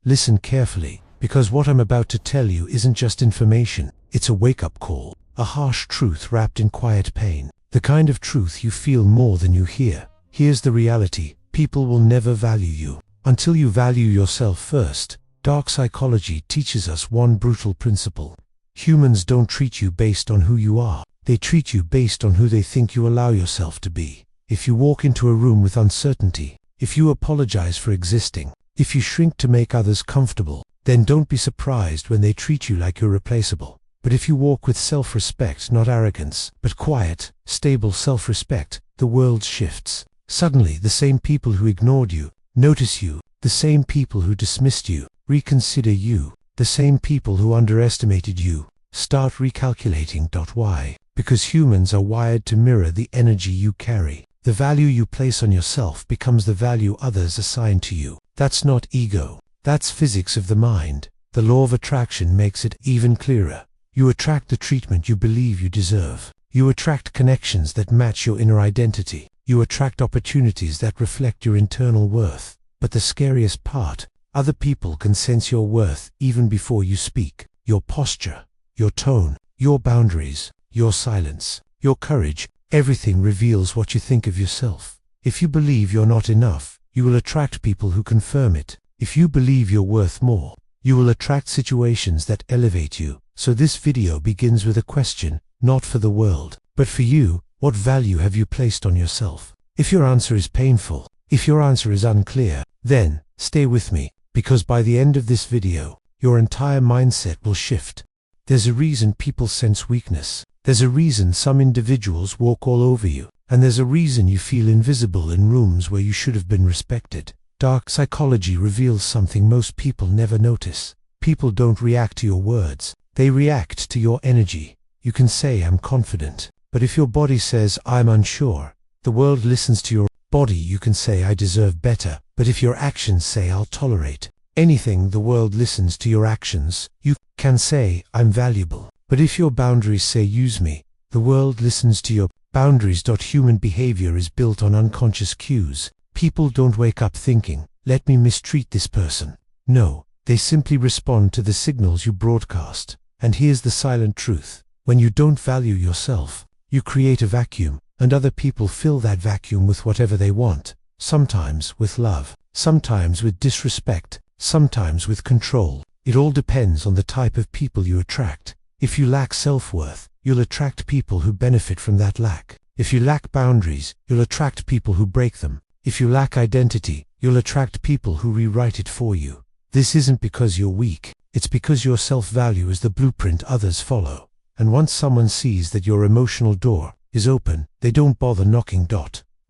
Listen carefully, because what I'm about to tell you isn't just information, it's a wake-up call, a harsh truth wrapped in quiet pain, the kind of truth you feel more than you hear. Here's the reality: people will never value you until you value yourself first. Dark psychology teaches us one brutal principle. Humans don't treat you based on who you are, they treat you based on who they think you allow yourself to be. If you walk into a room with uncertainty, if you apologize for existing, if you shrink to make others comfortable, then don't be surprised when they treat you like you're replaceable. But if you walk with self-respect, not arrogance, but quiet, stable self-respect, the world shifts. Suddenly, the same people who ignored you notice you, the same people who dismissed you reconsider you, the same people who underestimated you start recalculating. Why? Because humans are wired to mirror the energy you carry. The value you place on yourself becomes the value others assign to you. That's not ego. That's physics of the mind. The law of attraction makes it even clearer. You attract the treatment you believe you deserve. You attract connections that match your inner identity. You attract opportunities that reflect your internal worth. But the scariest part, other people can sense your worth even before you speak. Your posture, your tone, your boundaries, your silence, your courage, everything reveals what you think of yourself. If you believe you're not enough, you will attract people who confirm it. If you believe you're worth more, you will attract situations that elevate you. So this video begins with a question, not for the world, but for you. What value have you placed on yourself? If your answer is painful, if your answer is unclear, then stay with me, because by the end of this video, your entire mindset will shift. There's a reason people sense weakness. There's a reason some individuals walk all over you. And there's a reason you feel invisible in rooms where you should have been respected. Dark psychology reveals something most people never notice. People don't react to your words. They react to your energy. You can say, "I'm confident." But if your body says, "I'm unsure," the world listens to your body. You can say, "I deserve better." But if your actions say, "I'll tolerate anything," the world listens to your actions. You can say, "I'm valuable." But if your boundaries say, "Use me," the world listens to your boundaries. Human behavior is built on unconscious cues. People don't wake up thinking, "Let me mistreat this person." No, they simply respond to the signals you broadcast. And here's the silent truth. When you don't value yourself, you create a vacuum, and other people fill that vacuum with whatever they want. Sometimes with love, sometimes with disrespect, sometimes with control. It all depends on the type of people you attract. If you lack self-worth, you'll attract people who benefit from that lack. If you lack boundaries, you'll attract people who break them. If you lack identity, you'll attract people who rewrite it for you. This isn't because you're weak, it's because your self-value is the blueprint others follow. And once someone sees that your emotional door is open, they don't bother knocking.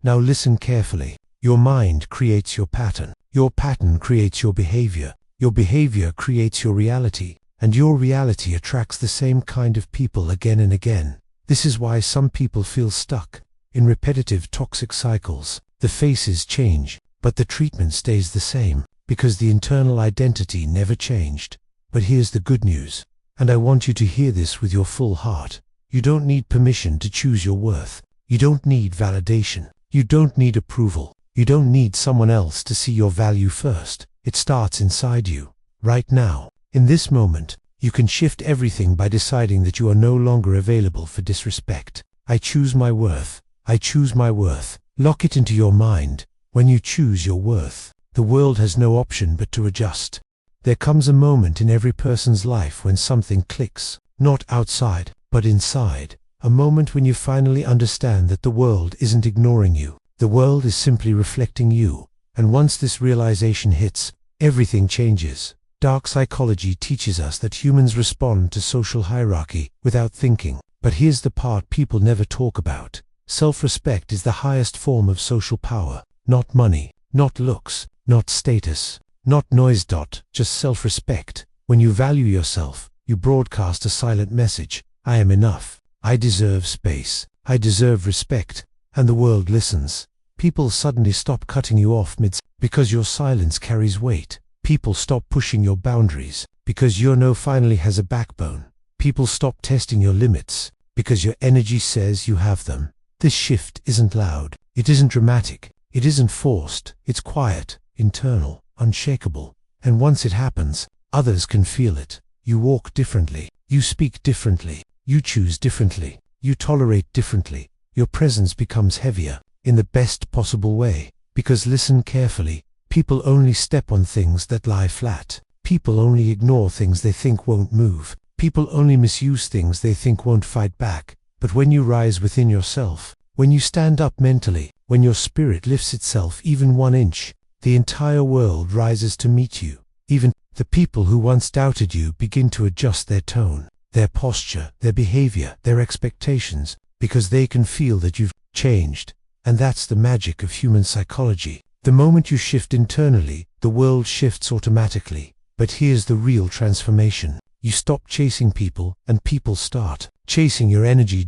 Now listen carefully. Your mind creates your pattern. Your pattern creates your behavior. Your behavior creates your reality. And your reality attracts the same kind of people again and again. This is why some people feel stuck in repetitive toxic cycles. The faces change, but the treatment stays the same, because the internal identity never changed. But here's the good news, and I want you to hear this with your full heart. You don't need permission to choose your worth. You don't need validation. You don't need approval. You don't need someone else to see your value first. It starts inside you. Right now, in this moment, you can shift everything by deciding that you are no longer available for disrespect. I choose my worth. I choose my worth. Lock it into your mind. When you choose your worth, the world has no option but to adjust. There comes a moment in every person's life when something clicks, not outside, but inside. A moment when you finally understand that the world isn't ignoring you. The world is simply reflecting you. And once this realization hits, everything changes. Dark psychology teaches us that humans respond to social hierarchy without thinking. But here's the part people never talk about. Self-respect is the highest form of social power. Not money, not looks, not status, not noise. Just self-respect. When you value yourself, you broadcast a silent message. I am enough. I deserve space. I deserve respect. And the world listens. People suddenly stop cutting you off because your silence carries weight. People stop pushing your boundaries because your no finally has a backbone. People stop testing your limits because your energy says you have them. This shift isn't loud. It isn't dramatic. It isn't forced. It's quiet, internal, unshakable. And once it happens, others can feel it. You walk differently. You speak differently. You choose differently. You tolerate differently. Your presence becomes heavier, in the best possible way. Because listen carefully, people only step on things that lie flat. People only ignore things they think won't move. People only misuse things they think won't fight back. But when you rise within yourself, when you stand up mentally, when your spirit lifts itself even 1 inch, the entire world rises to meet you. Even the people who once doubted you begin to adjust their tone, their posture, their behavior, their expectations, because they can feel that you've changed. And that's the magic of human psychology. The moment you shift internally, the world shifts automatically. But here's the real transformation. You stop chasing people, and people start chasing your energy.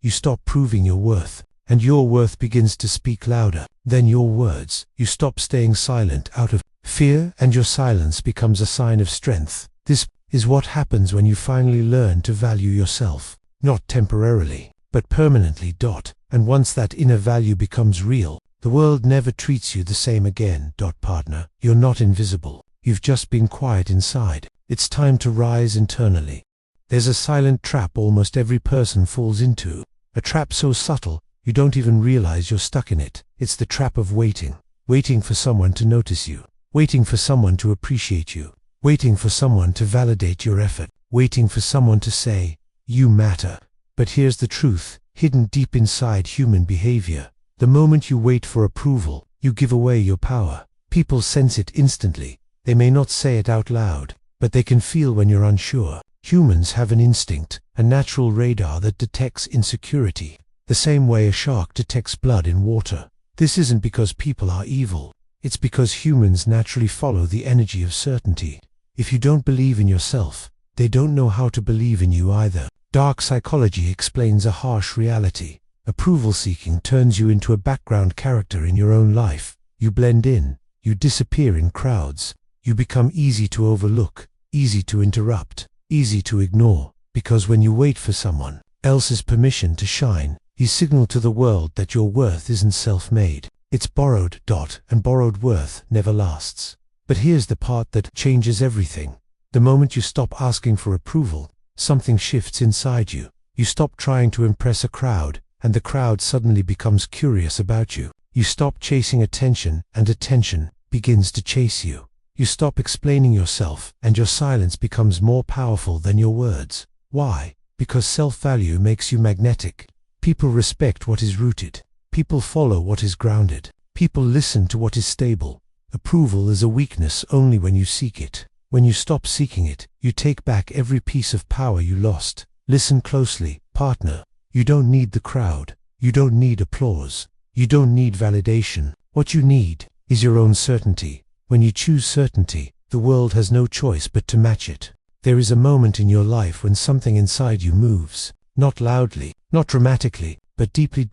You stop proving your worth, and your worth begins to speak louder than your words. You stop staying silent out of fear, and your silence becomes a sign of strength. This is what happens when you finally learn to value yourself, not temporarily, but permanently. And once that inner value becomes real, the world never treats you the same again. Partner, you're not invisible. You've just been quiet inside. It's time to rise internally. There's a silent trap almost every person falls into. A trap so subtle, you don't even realize you're stuck in it. It's the trap of waiting. Waiting for someone to notice you. Waiting for someone to appreciate you. Waiting for someone to validate your effort. Waiting for someone to say, you matter. But here's the truth, hidden deep inside human behavior. The moment you wait for approval, you give away your power. People sense it instantly. They may not say it out loud, but they can feel when you're unsure. Humans have an instinct, a natural radar that detects insecurity, the same way a shark detects blood in water. This isn't because people are evil. It's because humans naturally follow the energy of certainty. If you don't believe in yourself, they don't know how to believe in you either. Dark psychology explains a harsh reality. Approval seeking turns you into a background character in your own life. You blend in. You disappear in crowds. You become easy to overlook, easy to interrupt, easy to ignore. Because when you wait for someone else's permission to shine, you signal to the world that your worth isn't self-made. It's borrowed. And borrowed worth never lasts. But here's the part that changes everything. The moment you stop asking for approval, something shifts inside you. You stop trying to impress a crowd, and the crowd suddenly becomes curious about you. You stop chasing attention, and attention begins to chase you. You stop explaining yourself, and your silence becomes more powerful than your words. Why? Because self-value makes you magnetic. People respect what is rooted. People follow what is grounded. People listen to what is stable. Approval is a weakness only when you seek it. When you stop seeking it, you take back every piece of power you lost. Listen closely, partner. You don't need the crowd. You don't need applause. You don't need validation. What you need is your own certainty. When you choose certainty, the world has no choice but to match it. There is a moment in your life when something inside you moves. Not loudly, not dramatically, but deeply.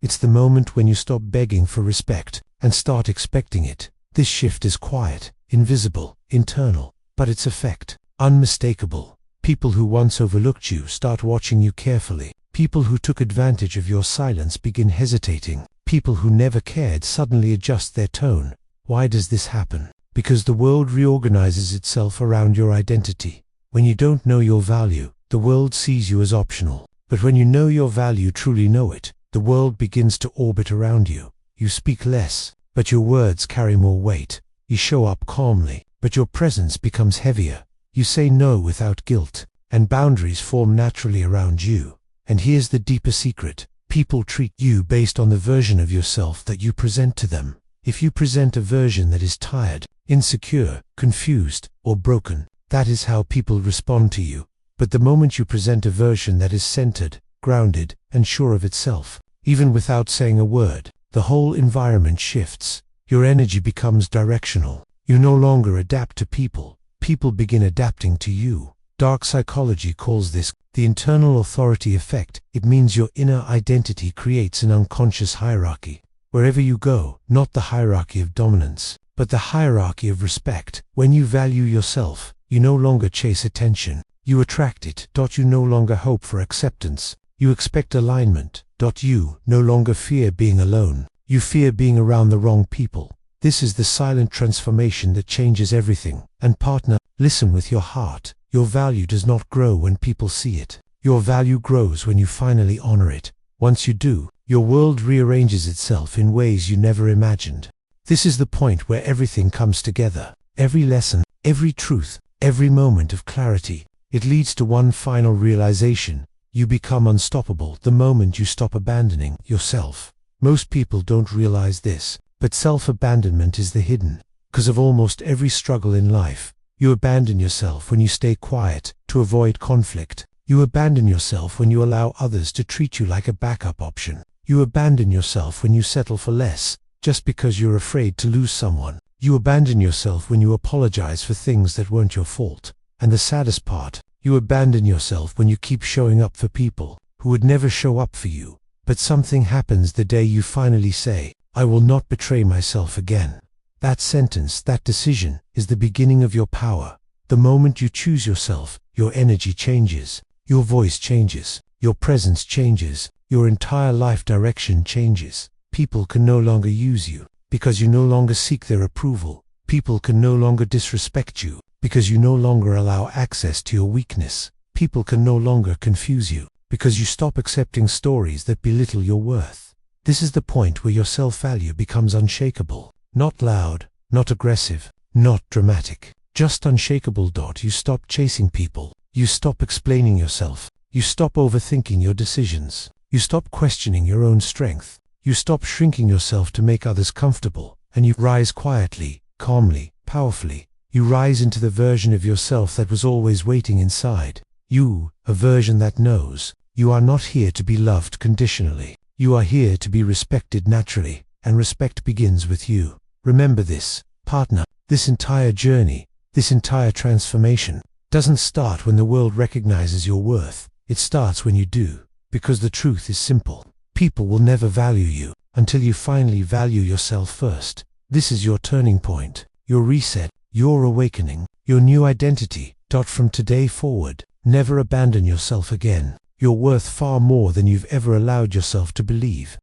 It's the moment when you stop begging for respect and start expecting it. This shift is quiet, invisible, internal, but its effect, unmistakable. People who once overlooked you start watching you carefully. People who took advantage of your silence begin hesitating. People who never cared suddenly adjust their tone. Why does this happen? Because the world reorganizes itself around your identity. When you don't know your value, the world sees you as optional. But when you know your value, truly know it, the world begins to orbit around you. You speak less, but your words carry more weight. You show up calmly, but your presence becomes heavier. You say no without guilt, and boundaries form naturally around you. And here's the deeper secret. People treat you based on the version of yourself that you present to them. If you present a version that is tired, insecure, confused, or broken, that is how people respond to you. But the moment you present a version that is centered, grounded, and sure of itself, even without saying a word, the whole environment shifts. Your energy becomes directional. You no longer adapt to people. People begin adapting to you. Dark psychology calls this the internal authority effect. It means your inner identity creates an unconscious hierarchy. Wherever you go, not the hierarchy of dominance, but the hierarchy of respect. When you value yourself, you no longer chase attention. You attract it. You no longer hope for acceptance. You expect alignment. You no longer fear being alone. You fear being around the wrong people. This is the silent transformation that changes everything. And partner, listen with your heart. Your value does not grow when people see it. Your value grows when you finally honor it. Once you do, your world rearranges itself in ways you never imagined. This is the point where everything comes together. Every lesson, every truth, every moment of clarity. It leads to one final realization. You become unstoppable the moment you stop abandoning yourself. Most people don't realize this, but self-abandonment is the hidden cause of almost every struggle in life. You abandon yourself when you stay quiet to avoid conflict. You abandon yourself when you allow others to treat you like a backup option. You abandon yourself when you settle for less, just because you're afraid to lose someone. You abandon yourself when you apologize for things that weren't your fault. And the saddest part, you abandon yourself when you keep showing up for people who would never show up for you. But something happens the day you finally say, I will not betray myself again. That sentence, that decision, is the beginning of your power. The moment you choose yourself, your energy changes. Your voice changes, your presence changes, your entire life direction changes. People can no longer use you because you no longer seek their approval. People can no longer disrespect you because you no longer allow access to your weakness. People can no longer confuse you because you stop accepting stories that belittle your worth. This is the point where your self-value becomes unshakable. Not loud, not aggressive, not dramatic, just unshakable. You stop chasing people. You stop explaining yourself. You stop overthinking your decisions. You stop questioning your own strength. You stop shrinking yourself to make others comfortable. And you rise quietly, calmly, powerfully. You rise into the version of yourself that was always waiting inside. You, a version that knows. You are not here to be loved conditionally. You are here to be respected naturally. And respect begins with you. Remember this, partner. This entire journey, this entire transformation, doesn't start when the world recognizes your worth. It starts when you do. Because the truth is simple. People will never value you until you finally value yourself first. This is your turning point, your reset, your awakening, your new identity. From today forward, never abandon yourself again. You're worth far more than you've ever allowed yourself to believe.